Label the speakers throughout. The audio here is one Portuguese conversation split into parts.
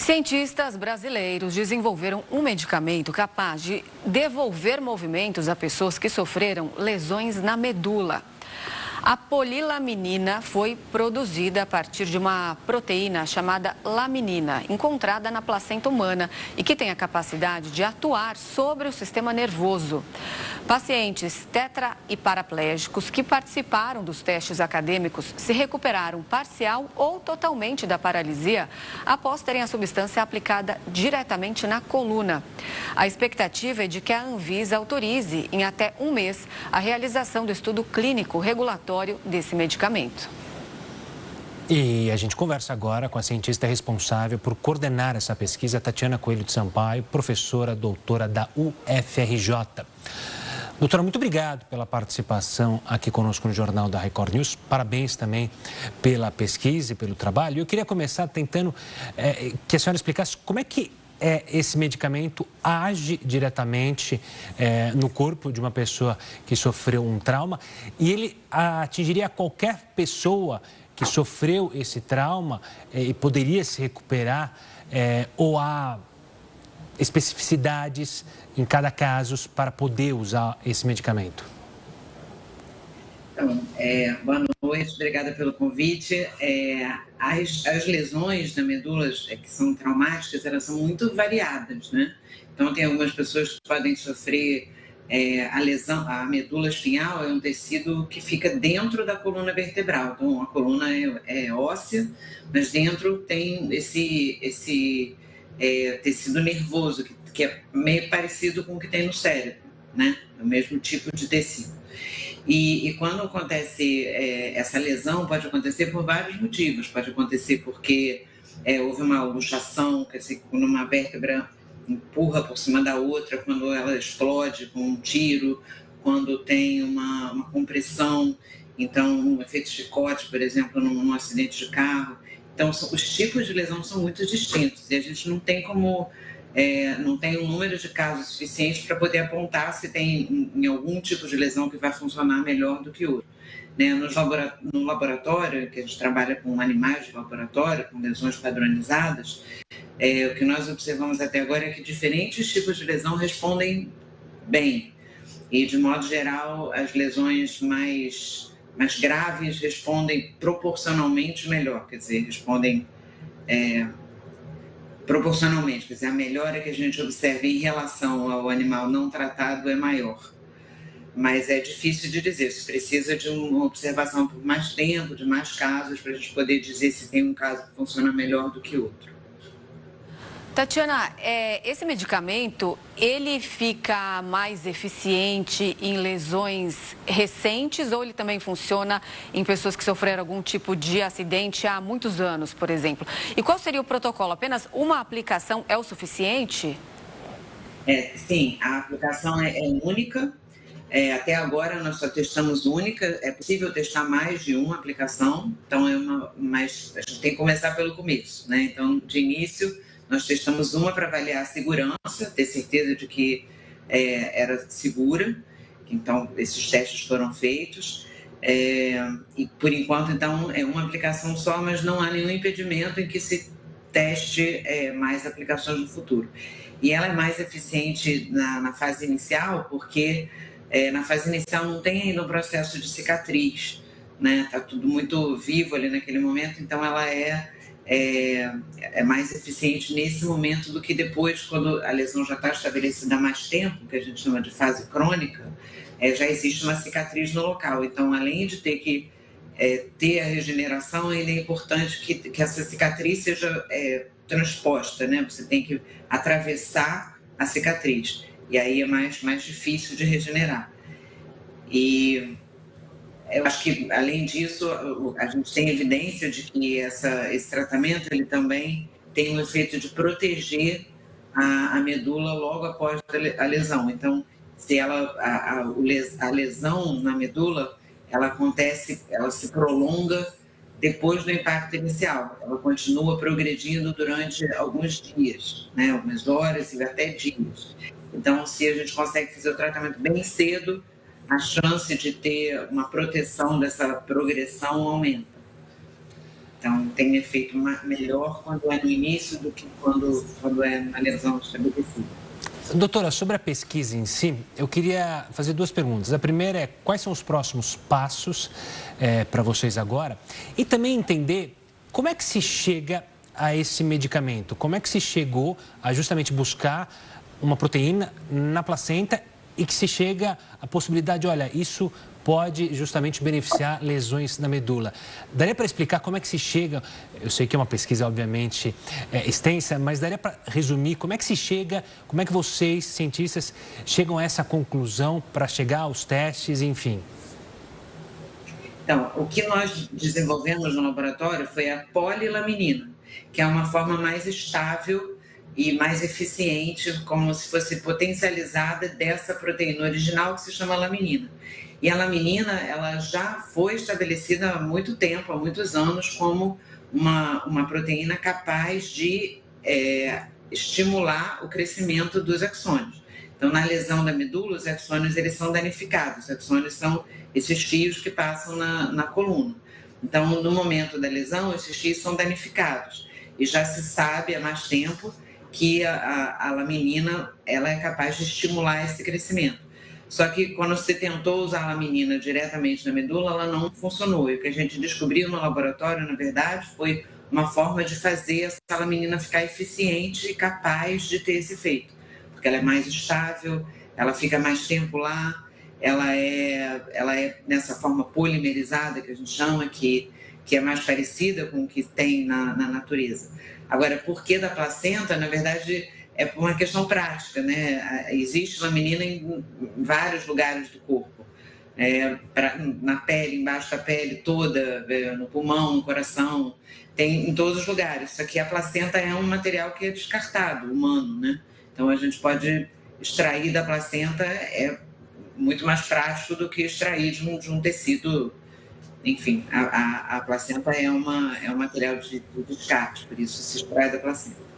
Speaker 1: Cientistas brasileiros desenvolveram um medicamento capaz de devolver movimentos a pessoas que sofreram lesões na medula. A polilaminina foi produzida a partir de uma proteína chamada laminina, encontrada na placenta humana e que tem a capacidade de atuar sobre o sistema nervoso. Pacientes tetra e paraplégicos que participaram dos testes acadêmicos se recuperaram parcial ou totalmente da paralisia após terem a substância aplicada diretamente na coluna. A expectativa é de que a Anvisa autorize em até um mês a realização do estudo clínico regulatório desse medicamento.
Speaker 2: E a gente conversa agora com a cientista responsável por coordenar essa pesquisa, Tatiana Coelho de Sampaio, professora doutora da UFRJ. Doutora, muito obrigado pela participação aqui conosco no Jornal da Record News. Parabéns também pela pesquisa e pelo trabalho. Eu queria começar tentando que a senhora explicasse como é que esse medicamento age diretamente no corpo de uma pessoa que sofreu um trauma e ele atingiria qualquer pessoa que sofreu esse trauma e poderia se recuperar ou há especificidades em cada caso para poder usar esse medicamento?
Speaker 3: Então, boa noite, obrigada pelo convite. As lesões na medula que são traumáticas, elas são muito variadas, né? Então, tem algumas pessoas que podem sofrer a lesão, a medula espinhal é um tecido que fica dentro da coluna vertebral. Então, a coluna é óssea, mas dentro tem esse tecido nervoso, que é meio parecido com o que tem no cérebro, né? É o mesmo tipo de tecido. E quando acontece essa lesão, pode acontecer por vários motivos. Pode acontecer porque houve uma luxação, quer dizer, quando uma vértebra empurra por cima da outra, quando ela explode com um tiro, quando tem uma compressão, então um efeito chicote, por exemplo, num acidente de carro. Então, os tipos de lesão são muito distintos e a gente não tem como... não tem um número de casos suficiente para poder apontar se tem em algum tipo de lesão que vai funcionar melhor do que outro. Né? No laboratório, que a gente trabalha com animais de laboratório, com lesões padronizadas, o que nós observamos até agora é que diferentes tipos de lesão respondem bem. E, de modo geral, as lesões mais graves respondem proporcionalmente melhor, quer dizer, respondem... proporcionalmente, quer dizer, a melhora que a gente observa em relação ao animal não tratado é maior. Mas é difícil de dizer, se precisa de uma observação por mais tempo, de mais casos, para a gente poder dizer se tem um caso que funciona melhor do que outro.
Speaker 1: Tatiana, esse medicamento, ele fica mais eficiente em lesões recentes ou ele também funciona em pessoas que sofreram algum tipo de acidente há muitos anos, por exemplo? E qual seria o protocolo? Apenas uma aplicação é o suficiente?
Speaker 3: Sim, a aplicação é única. Até agora nós só testamos única. É possível testar mais de uma aplicação, então mas a gente tem que começar pelo começo, né? Então, de início... Nós testamos uma para avaliar a segurança, ter certeza de que era segura. Então, esses testes foram feitos. E, por enquanto, então, é uma aplicação só, mas não há nenhum impedimento em que se teste mais aplicações no futuro. E ela é mais eficiente na fase inicial, porque na fase inicial não tem ainda um processo de cicatriz, né? Está tudo muito vivo ali naquele momento, então ela é mais eficiente nesse momento do que depois, quando a lesão já está estabelecida há mais tempo, que a gente chama de fase crônica, já existe uma cicatriz no local. Então, além de ter que ter a regeneração, ainda é importante que essa cicatriz seja transposta, né? Você tem que atravessar a cicatriz, e aí é mais difícil de regenerar. E... eu acho que, além disso, a gente tem evidência de que esse tratamento ele também tem um efeito de proteger a medula logo após a lesão. Então, se a lesão na medula, ela se prolonga depois do impacto inicial. Ela continua progredindo durante alguns dias, né? Algumas horas e até dias. Então, se a gente consegue fazer o tratamento bem cedo, a chance de ter uma proteção dessa progressão aumenta. Então, tem efeito melhor quando é no início do que quando é na lesão estabelecida.
Speaker 2: Doutora, sobre a pesquisa em si, eu queria fazer duas perguntas. A primeira é quais são os próximos passos para vocês agora? E também entender como é que se chega a esse medicamento? Como é que se chegou a justamente buscar uma proteína na placenta e que se chega à possibilidade, olha, isso pode justamente beneficiar lesões na medula. Daria para explicar como é que se chega, eu sei que é uma pesquisa obviamente extensa, mas daria para resumir como é que se chega, como é que vocês, cientistas, chegam a essa conclusão para chegar aos testes, enfim.
Speaker 3: Então, o que nós desenvolvemos no laboratório foi a polilaminina, que é uma forma mais estável e mais eficiente, como se fosse potencializada dessa proteína original que se chama laminina. E a laminina, ela já foi estabelecida há muito tempo, há muitos anos, como uma proteína capaz de estimular o crescimento dos axônios. Então, na lesão da medula, os axônios eles são danificados. Os axônios são esses fios que passam na coluna. Então, no momento da lesão, esses fios são danificados. E já se sabe há mais tempo que a laminina ela é capaz de estimular esse crescimento. Só que quando você tentou usar a laminina diretamente na medula, ela não funcionou. E o que a gente descobriu no laboratório, na verdade, foi uma forma de fazer essa laminina ficar eficiente e capaz de ter esse efeito. Porque ela é mais estável, ela fica mais tempo lá, ela é nessa forma polimerizada que a gente chama, que é mais parecida com o que tem na natureza. Agora, por que da placenta? Na verdade, é por uma questão prática, né? Existe laminina em vários lugares do corpo. Na pele, embaixo da pele toda, no pulmão, no coração, tem em todos os lugares. Só que a placenta é um material que é descartado, humano, né? Então, a gente pode extrair da placenta, é muito mais prático do que extrair de um tecido. Enfim, a placenta é um material de descarte, por isso se extrai da placenta.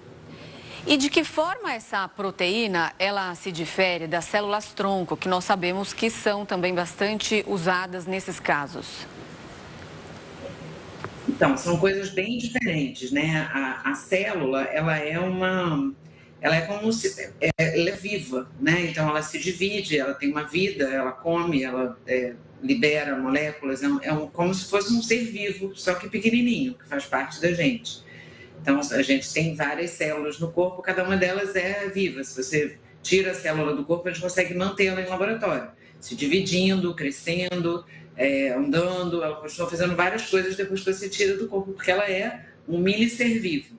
Speaker 1: E de que forma essa proteína, ela se difere das células-tronco, que nós sabemos que são também bastante usadas nesses casos?
Speaker 3: Então, são coisas bem diferentes, né? A célula, ela é como se ela é viva, né? Então ela se divide, ela tem uma vida, ela come, ela libera moléculas, como se fosse um ser vivo, só que pequenininho, que faz parte da gente. Então a gente tem várias células no corpo, cada uma delas é viva. Se você tira a célula do corpo, a gente consegue mantê-la em laboratório, se dividindo, crescendo, andando, ela continua fazendo várias coisas depois que você tira do corpo, porque ela é um mini ser vivo.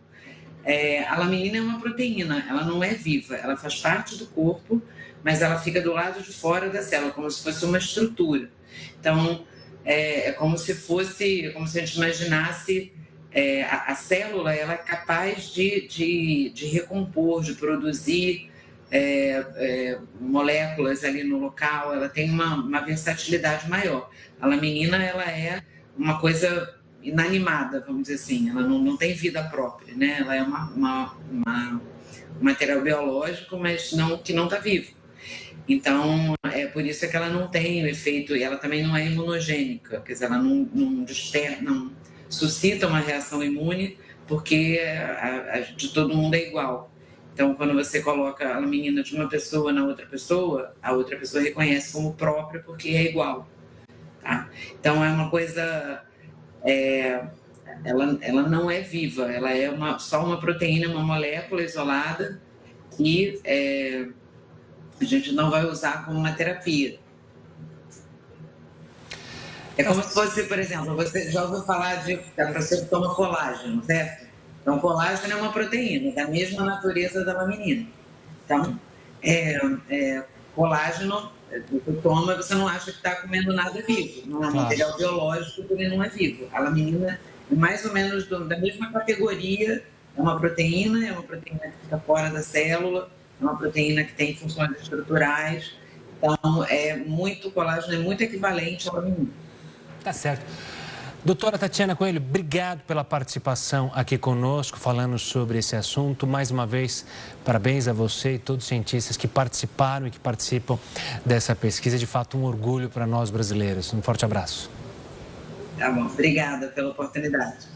Speaker 3: A laminina é uma proteína, ela não é viva, ela faz parte do corpo, mas ela fica do lado de fora da célula, como se fosse uma estrutura. Então, como se a gente imaginasse, a célula ela é capaz de recompor, de produzir moléculas ali no local, ela tem uma versatilidade maior. A laminina, ela é uma coisa inanimada, vamos dizer assim, ela não tem vida própria, né? Ela é um material biológico, mas que não está vivo. Então, é por isso que ela não tem o efeito, e ela também não é imunogênica, quer dizer, ela não suscita uma reação imune, porque a de todo mundo é igual. Então, quando você coloca a laminina de uma pessoa na outra pessoa, a outra pessoa reconhece como própria porque é igual. Tá? Então, é uma coisa... ela não é viva, ela é só uma proteína, uma molécula isolada que a gente não vai usar como uma terapia. É como se fosse, por exemplo, você já ouviu falar de a pessoa que toma colágeno, certo? Então, colágeno é uma proteína da mesma natureza da laminina. Então, colágeno, você toma, você não acha que está comendo nada vivo. Não é um material biológico, porque não é vivo. A laminina é mais ou menos da mesma categoria, é uma proteína que fica fora da célula, é uma proteína que tem funções estruturais. Então, colágeno é muito equivalente à laminina.
Speaker 2: Tá certo. Doutora Tatiana Coelho, obrigado pela participação aqui conosco, falando sobre esse assunto. Mais uma vez, parabéns a você e todos os cientistas que participaram e que participam dessa pesquisa. De fato, um orgulho para nós brasileiros. Um forte abraço.
Speaker 3: Tá bom, obrigada pela oportunidade.